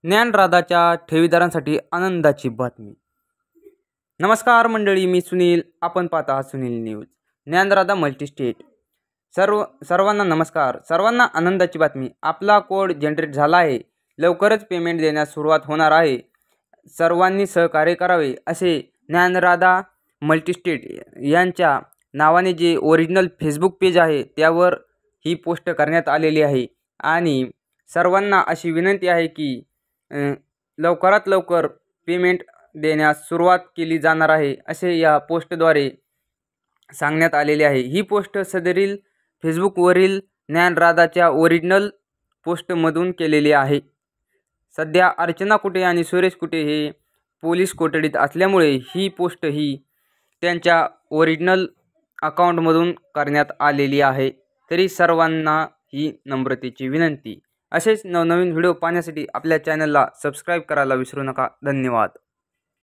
ज्ञानराधाच्या ठेवीदारांसाठी आनंदाची बातमी। नमस्कार मंडळी, मी सुनील, आपण पाहता सुनील न्यूज। ज्ञानराधा मल्टीस्टेट। सर्वांना नमस्कार। सर्वांना आनंदाची बातमी, आपला कोड जनरेट झाला आहे। लवकरच पेमेंट देण्यास सुरुवात होणार आहे। सर्वांनी सहकार्य करावे असे ज्ञानराधा मल्टीस्टेट यांच्या नावाने जे ओरिजिनल फेसबुक पेज आहे त्यावर ही पोस्ट करण्यात आलेली आहे आणि सर्वांना अशी विनंती आहे की लवकरात लवकर पेमेंट देण्यास सुरुवात केली जाणार आहे असे या पोस्टद्वारे सांगण्यात आलेले आहे। ही पोस्ट सदरील फेसबुकवरील ज्ञानराधाच्या ओरिजिनल पोस्टमधून केलेली आहे। सध्या अर्चना कुटे आणि सुरेश कुटे हे पोलीस कोठडीत असल्यामुळे ही पोस्ट ही त्यांच्या ओरिजिनल अकाउंटमधून करण्यात आलेली आहे। तरी सर्वांना ही नम्रतेची विनंती। असेच नवनवीन व्हिडिओ पाहण्यासाठी आपल्या चॅनलला सबस्क्राइब करायला विसरू नका। धन्यवाद।